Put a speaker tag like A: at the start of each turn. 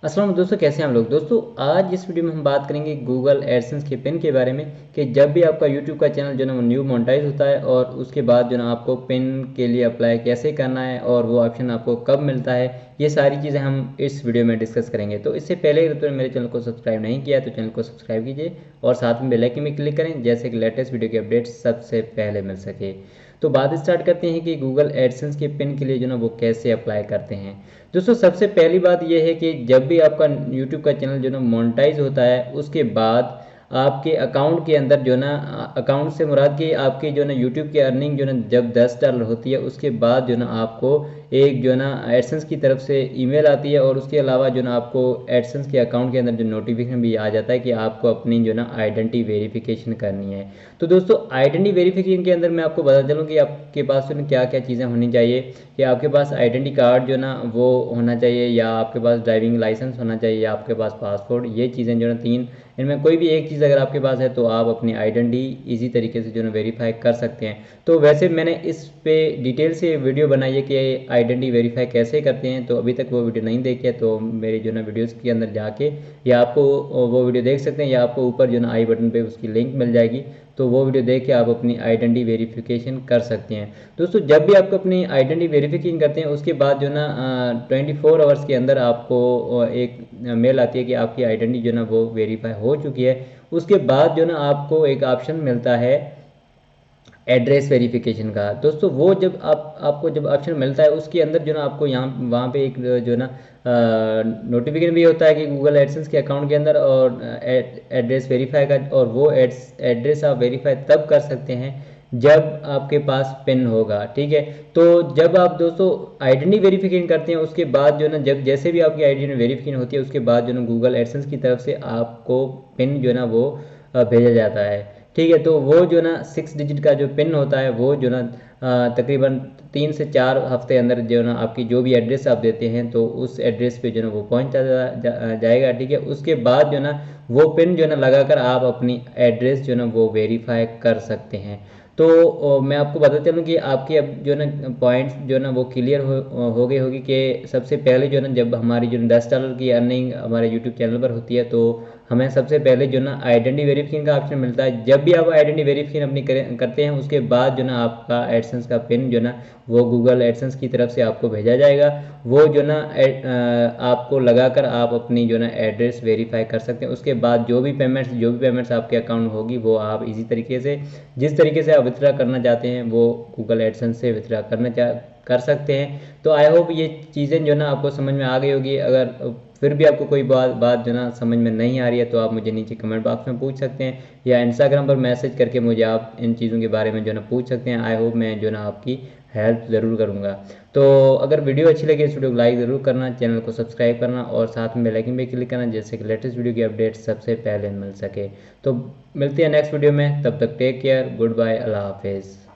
A: अस्सलाम दोस्तों, कैसे हैं हम लोग। दोस्तों आज इस वीडियो में हम बात करेंगे गूगल एडसेंस के पिन के बारे में कि जब भी आपका यूट्यूब का चैनल जो है ना वो न्यू मोनेटाइज होता है और उसके बाद जो है ना आपको पिन के लिए अप्लाई कैसे करना है और वो ऑप्शन आपको कब मिलता है, ये सारी चीज़ें हम इस वीडियो में डिस्कस करेंगे। तो इससे पहले अगर तुमने मेरे चैनल को सब्सक्राइब नहीं किया तो चैनल को सब्सक्राइब कीजिए और साथ में बेल आइकन में क्लिक करें, जैसे कि लेटेस्ट वीडियो के अपडेट सबसे पहले मिल सके। तो बात स्टार्ट करते हैं कि गूगल एडसेंस के पिन के लिए जो ना वो कैसे अप्लाई करते हैं। दोस्तों सबसे पहली बात यह है कि जब भी आपका यूट्यूब का चैनल जो ना मोनेटाइज होता है उसके बाद आपके अकाउंट के अंदर जो ना अकाउंट से मुराद कि आपकी जो ना यूट्यूब की अर्निंग जो ना जब $10 होती है उसके बाद जो ना आपको एक जो ना एडसेंस की तरफ से ईमेल आती है और उसके अलावा जो ना आपको एडसेंस के अकाउंट के अंदर जो नोटिफिकेशन भी आ जाता है कि आपको अपनी जो ना आइडेंटिटी वेरिफिकेशन करनी है। तो दोस्तों आइडेंटिटी वेरिफिकेशन के अंदर मैं आपको बता चलूँ कि आपके पास जो ना क्या क्या चीज़ें होनी चाहिए कि आपके पास आइडेंटिटी कार्ड जो ना वो होना चाहिए, या आपके पास ड्राइविंग लाइसेंस होना चाहिए, या आपके पास पासपोर्ट। ये चीज़ें जो ना तीन, इनमें कोई भी एक चीज़ अगर आपके पास है तो आप अपनी आइडेंटिटी इजी तरीके से जो ना वेरीफाई कर सकते हैं। तो वैसे मैंने इस पे डिटेल से वीडियो बनाई है कि आइडेंटिटी वेरीफाई कैसे करते हैं, तो अभी तक वो वीडियो नहीं देखी है तो मेरी जो ना वीडियोस के अंदर जाके या आपको वो वीडियो देख सकते हैं, या आपको ऊपर जो ना आई बटन पे उसकी लिंक मिल जाएगी, तो वो वीडियो देख के आप अपनी आइडेंटिटी वेरिफिकेशन कर सकते हैं। दोस्तों जब भी आप अपनी आइडेंटिटी वेरिफिकेशन करते हैं उसके बाद जो ना 24 आवर्स के अंदर आपको एक मेल आती है कि आपकी आइडेंटिटी जो ना वो वेरीफाई हो चुकी है। उसके बाद जो ना आपको एक ऑप्शन मिलता है एड्रेस वेरिफिकेशन का। दोस्तों वो जब आपको जब ऑप्शन मिलता है उसके अंदर जो ना आपको यहाँ वहाँ पे एक जो ना नोटिफिकेशन भी होता है कि गूगल एडसेंस के अकाउंट के अंदर और एड्रेस वेरीफाई का, और वो एड्रेस आप वेरीफाई तब कर सकते हैं जब आपके पास पिन होगा। ठीक है, तो जब आप दोस्तों आइडेंटिटी वेरिफिकेशन करते हैं उसके बाद जो ना जब जैसे भी आपकी आइडेंटिटी वेरिफिकेशन होती है उसके बाद जो ना गूगल एडसेंस की तरफ से आपको पिन जो ना वो भेजा जाता है। ठीक है, तो वो जो ना 6 डिजिट का जो पिन होता है वो जो ना तकरीबन 3 से 4 हफ्ते अंदर जो ना आपकी जो भी एड्रेस आप देते हैं तो उस एड्रेस पे जो ना वो पहुंच जाएगा। ठीक है, उसके बाद जो ना वो पिन जो ना लगाकर आप अपनी एड्रेस जो ना वो वेरीफाई कर सकते हैं। तो मैं आपको बता चलूँ कि आपकी अब जो ना पॉइंट्स जो ना वो क्लियर हो गई होगी कि सबसे पहले जो ना जब हमारी जो $10 की अर्निंग हमारे यूट्यूब चैनल पर होती है तो हमें सबसे पहले जो ना आइडेंटिटी वेरिफिकेशन का ऑप्शन मिलता है। जब भी आप आइडेंटिटी वेरिफिकेशन अपनी करते हैं उसके बाद जो ना आपका एडसेंस का पिन जो ना वो गूगल एडसेंस की तरफ से आपको भेजा जाएगा। वो जो ना आपको लगाकर आप अपनी जो ना एड्रेस वेरीफाई कर सकते हैं। उसके बाद जो भी पेमेंट्स आपके अकाउंट होगी वो आप इजी तरीके से, जिस तरीके से आप विथड्रा करना चाहते हैं वो गूगल एडसेंस से विथड्रा कर सकते हैं। तो आई होप ये चीज़ें जो ना आपको समझ में आ गई होगी। अगर फिर भी आपको कोई बात जो ना समझ में नहीं आ रही है तो आप मुझे नीचे कमेंट बॉक्स में पूछ सकते हैं, या इंस्टाग्राम पर मैसेज करके मुझे आप इन चीज़ों के बारे में जो ना पूछ सकते हैं। आई होप मैं जो ना आपकी हेल्प ज़रूर करूँगा। तो अगर वीडियो अच्छी लगी इस वीडियो को लाइक ज़रूर करना, चैनल को सब्सक्राइब करना और साथ में बेल आइकन पे क्लिक करना, जैसे कि लेटेस्ट वीडियो की अपडेट सबसे पहले मिल सके। तो मिलते हैं नेक्स्ट वीडियो में, तब तक टेक केयर, गुड बाय, अल्लाह हाफिज़।